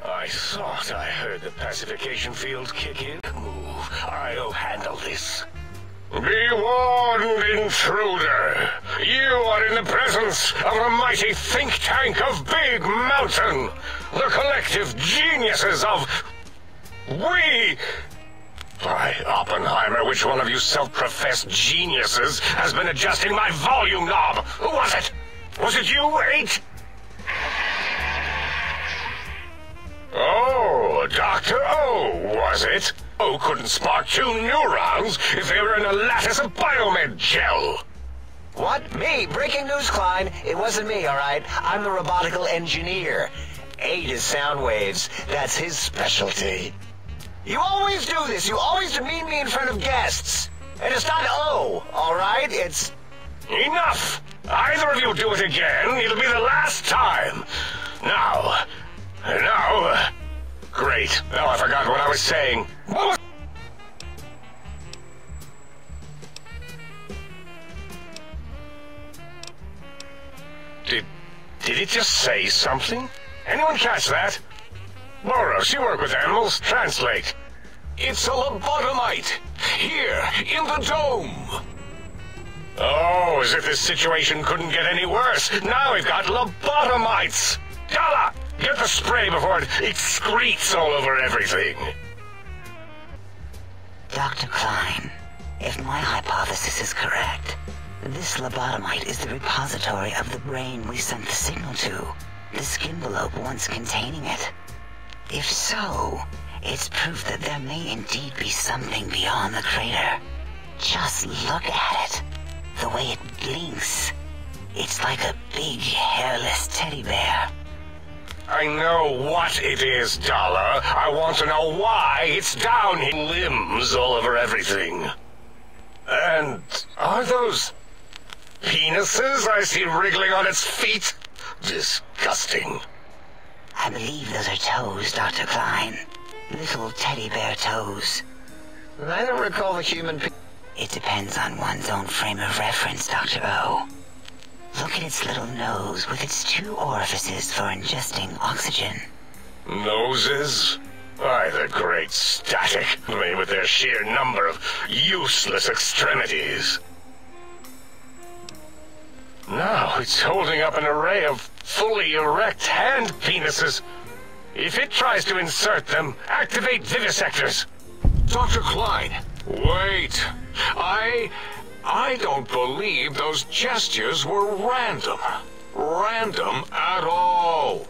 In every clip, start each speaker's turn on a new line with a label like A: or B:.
A: I thought I heard the pacification field kick in. Move. I'll handle this. Be warned, intruder. You are in the presence of a mighty think tank of Big Mountain. The collective geniuses of... We... By Oppenheimer, which one of you self-professed geniuses has been adjusting my volume knob? Who was it? Was it you, 8? Oh, Dr. O, was it? O couldn't spark 2 neurons if they were in a lattice of biomed gel.
B: What? Me? Breaking news, Klein. It wasn't me, all right? I'm the robotical engineer. 8 is sound waves. That's his specialty. You always do this. You always demean me in front of guests. And it's not O, all right? It's...
A: Enough! Either of you do it again, it'll be the last time. Now... Great. Now I forgot what I was saying. What was... Did it just say something? Anyone catch that? Boros, you work with animals. Translate.
C: It's a lobotomite. Here, in the dome.
A: Oh, as if this situation couldn't get any worse. Now we've got lobotomites. Dala, get the spray before it excretes all over everything.
D: Dr. Klein, if my hypothesis is correct, this lobotomite is the repository of the brain we sent the signal to, the skinvelope once containing it. If so, it's proof that there may indeed be something beyond the crater. Just look at it. The way it blinks. It's like a big, hairless teddy bear.
A: I know what it is, Dala. I want to know why it's down in limbs all over everything. And are those penises I see wriggling on its feet? Disgusting.
D: I believe those are toes, Dr. Klein. Little teddy bear toes.
B: I don't recall the human...
D: It depends on one's own frame of reference, Dr. O. Look at its little nose with its 2 orifices for ingesting oxygen.
A: Noses? Why, the great static, me with their sheer number of useless extremities. Now it's holding up an array of fully erect hand penises. If it tries to insert them, activate vivisectors.
C: Dr. Klein, wait. I don't believe those gestures were random. Random at all.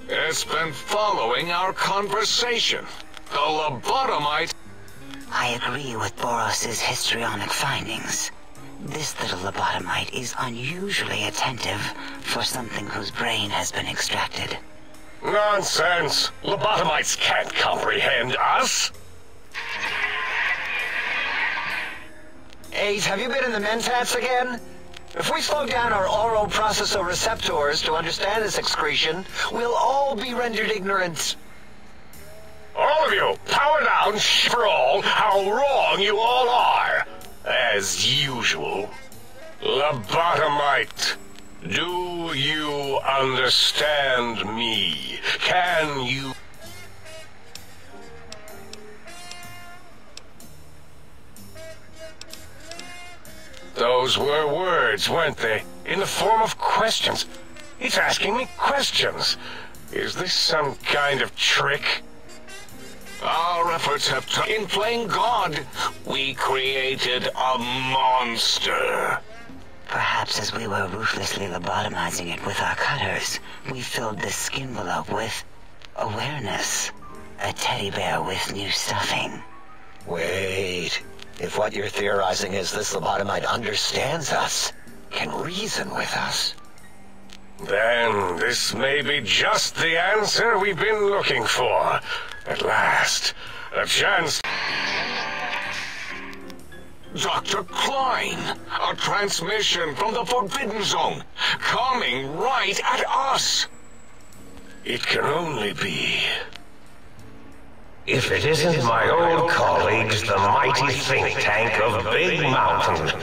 C: It's been following our conversation. The lobotomite...
D: I agree with Boros' histrionic findings. This little lobotomite is unusually attentive for something whose brain has been extracted.
A: Nonsense! Lobotomites can't comprehend us!
B: 8, have you been in the mentats again? If we slow down our oroprocessoreceptors to understand this excretion, we'll all be rendered ignorant.
A: All of you, power down, for all, how wrong you all are! As usual. Lobotomite, do you understand me? Can you... Those were words, weren't they? In the form of questions. It's asking me questions. Is this some kind of trick?
C: Our efforts have in playing God, we created a monster.
D: Perhaps as we were ruthlessly lobotomizing it with our cutters, we filled the skinvelope with awareness. A teddy bear with new stuffing.
B: Wait. If what you're theorizing is this lobotomite understands us, can reason with us,
A: then this may be just the answer we've been looking for. At last, a chance...
C: Dr. Klein, a transmission from the Forbidden Zone, coming right at us.
A: It can only be... If it isn't my old colleagues, the mighty think tank of Big Mountain.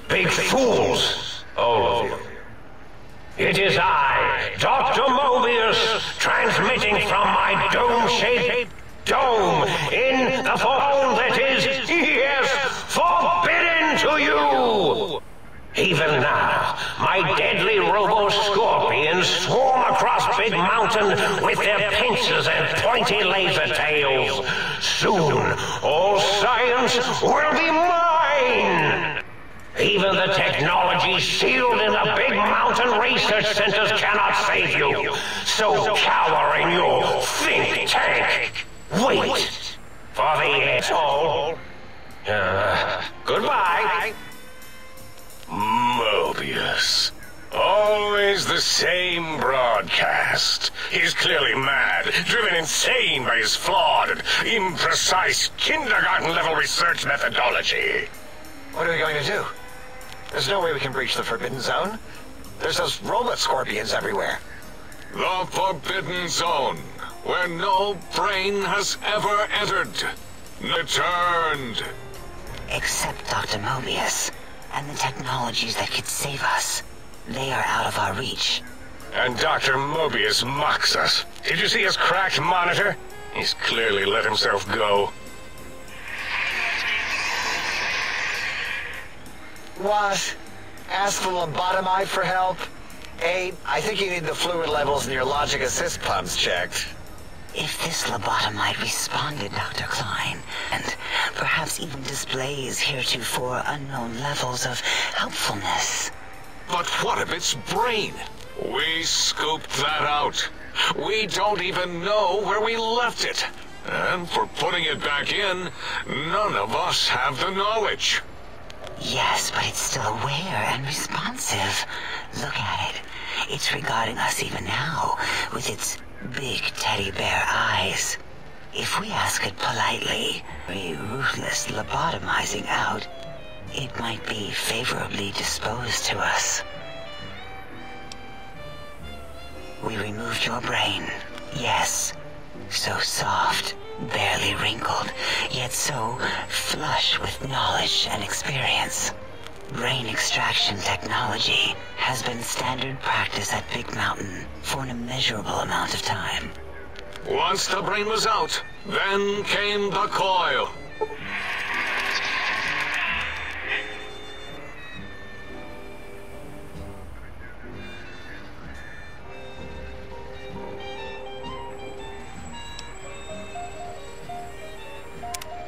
A: Big fools, all of you. It is I, Dr. Mobius, transmitting from my dome-shaped dome in the form that is, yes, forbidden to you. Even now, my deadly robo-scorpions swarm across Big Mountain with their pincers and pointy laser tails. Soon, all science will be mine. Even the technology sealed in the Big Mountain research centers cannot save you. So cower in your think tank. Wait for the asshole. Goodbye. Mobius. Always the same broadcast. He's clearly mad, driven insane by his flawed and imprecise kindergarten-level research methodology.
B: What are we going to do? There's no way we can breach the Forbidden Zone. There's those robot scorpions everywhere.
C: The Forbidden Zone, where no brain has ever entered, returned.
D: Except Dr. Mobius and the technologies that could save us. They are out of our reach.
A: And Dr. Mobius mocks us. Did you see his cracked monitor? He's clearly let himself go.
B: What? Ask the lobotomite for help? Abe, I think you need the fluid levels in your logic assist pumps checked.
D: If this lobotomite responded, Dr. Klein, and perhaps even displays heretofore unknown levels of helpfulness.
C: But what of its brain? We scooped that out. We don't even know where we left it. And for putting it back in, none of us have the knowledge.
D: Yes, but it's still aware and responsive. Look at it. It's regarding us even now, with its big teddy bear eyes. If we ask it politely, a ruthless lobotomizing out, it might be favorably disposed to us. We removed your brain, yes. So soft, barely wrinkled, yet so flush with knowledge and experience. Brain extraction technology has been standard practice at Big Mountain for an immeasurable amount of time.
C: Once the brain was out, then came the coil.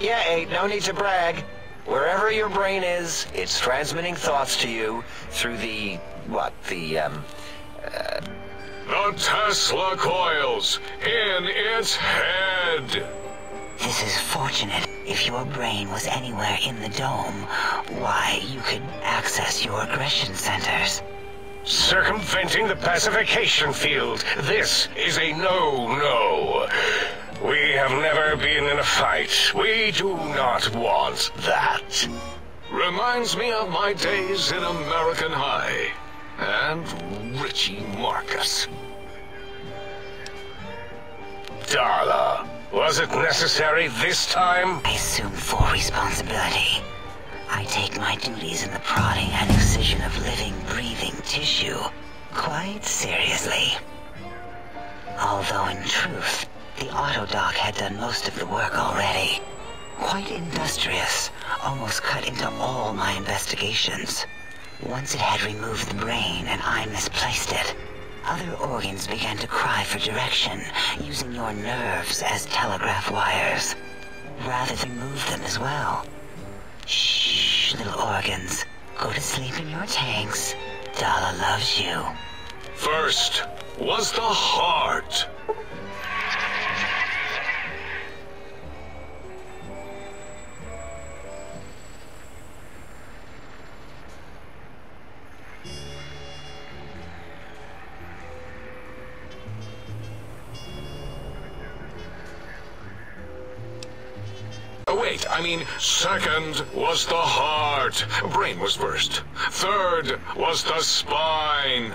B: Yeah, Abe, no need to brag. Wherever your brain is, it's transmitting thoughts to you through the
C: Tesla coils in its head.
D: This is fortunate. If your brain was anywhere in the dome, why, you could access your aggression centers.
A: Circumventing the pacification field. This is a no-no. We have never been in a fight. We do not want that.
C: Reminds me of my days in American High. And Richie Marcus.
A: Darla, was it necessary this time?
D: I assume full responsibility. I take my duties in the prodding and excision of living, breathing tissue quite seriously. Although in truth, the Autodoc had done most of the work already. Quite industrious, almost cut into all my investigations. Once it had removed the brain and I misplaced it, other organs began to cry for direction, using your nerves as telegraph wires. Rather than move them as well. Shh, little organs. Go to sleep in your tanks. Dala loves you.
C: First was the heart. Second was the heart. Brain was first. Third was the spine.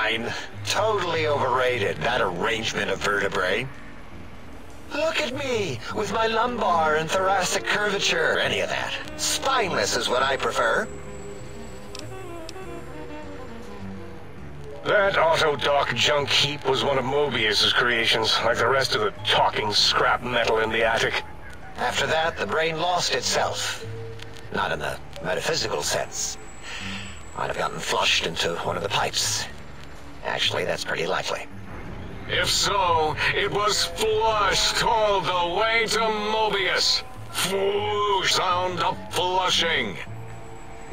B: spine. Totally overrated, that arrangement of vertebrae. Look at me, with my lumbar and thoracic curvature, any of that. Spineless is what I prefer.
A: That Autodoc junk heap was one of Mobius's creations, like the rest of the talking scrap metal in the attic.
B: After that, the brain lost itself. Not in the metaphysical sense. Might have gotten flushed into one of the pipes. Actually, that's pretty likely.
C: If so, it was flushed all the way to Mobius. Flush, sound of flushing.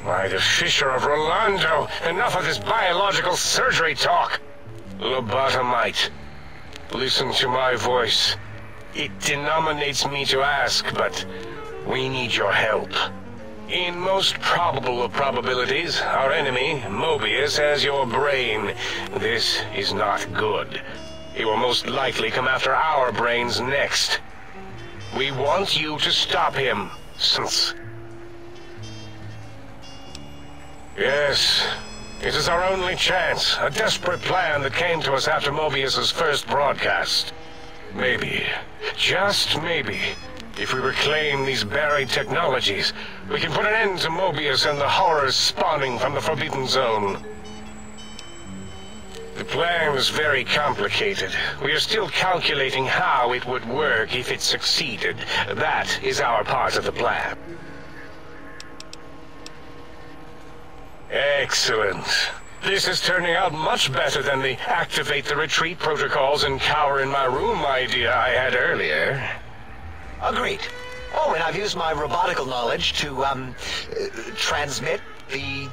A: Why, the Fisher of Rolando! Enough of this biological surgery talk! Lobotomite, listen to my voice. It denominates me to ask, but we need your help. In most probable of probabilities, our enemy, Mobius, has your brain. This is not good. He will most likely come after our brains next. We want you to stop him, since... Yes, it is our only chance, a desperate plan that came to us after Mobius's first broadcast. Maybe, just maybe, if we reclaim these buried technologies, we can put an end to Mobius and the horrors spawning from the Forbidden Zone. The plan is very complicated. We are still calculating how it would work if it succeeded. That is our part of the plan. Excellent. This is turning out much better than the activate the retreat protocols and cower in my room idea I had earlier.
B: Agreed. Oh, and I've used my robotical knowledge to, transmit the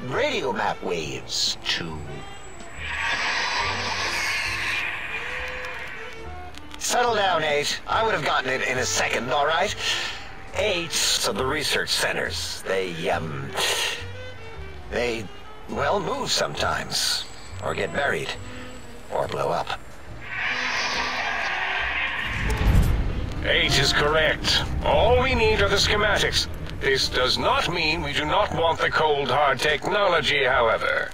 B: radio map waves to... Settle down, 8. I would have gotten it in a second, all right? 8 of the research centers. They, well, move sometimes. Or get buried. Or blow up.
A: 8 is correct. All we need are the schematics. This does not mean we do not want the cold, hard technology, however.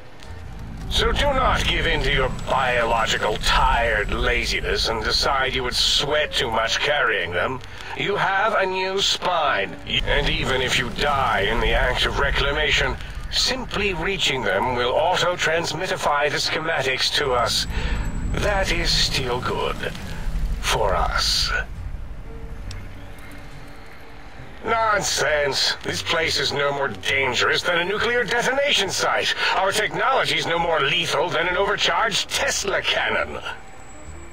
A: So do not give in to your biological tired laziness and decide you would sweat too much carrying them. You have a new spine, and even if you die in the act of reclamation, simply reaching them will auto-transmitify the schematics to us. That is still good. For us. Nonsense. This place is no more dangerous than a nuclear detonation site. Our technology is no more lethal than an overcharged Tesla cannon.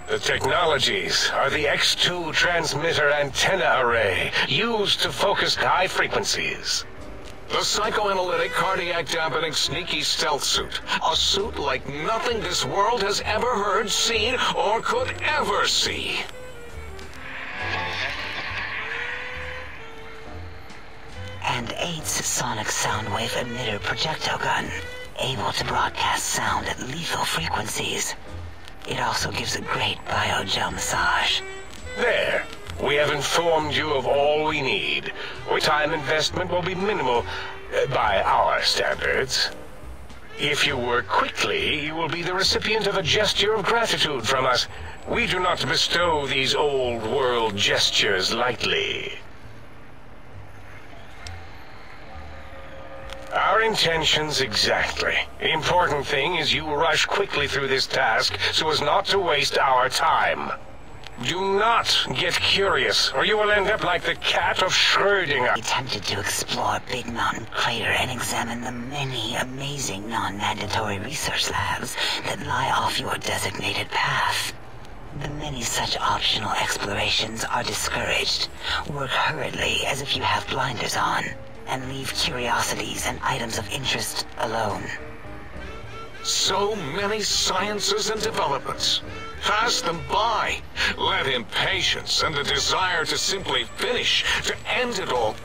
A: The technologies are the X2 transmitter antenna array, used to focus high frequencies.
C: The psychoanalytic, cardiac dampening, sneaky stealth suit. A suit like nothing this world has ever heard, seen, or could ever see.
D: And 8's sonic soundwave emitter projectile gun, able to broadcast sound at lethal frequencies. It also gives a great biogel massage.
A: There. We have informed you of all we need. Time investment will be minimal, by our standards. If you work quickly, you will be the recipient of a gesture of gratitude from us. We do not bestow these old-world gestures lightly. Our intentions exactly. The important thing is you rush quickly through this task so as not to waste our time. Do not get curious, or you will end up like the cat of Schrödinger.
D: We attempted to explore Big Mountain Crater and examine the many amazing non-mandatory research labs that lie off your designated path. The many such optional explorations are discouraged. Work hurriedly as if you have blinders on, and leave curiosities and items of interest alone.
C: So many sciences and developments. Pass them by. Let impatience and the desire to simply finish, to end it all,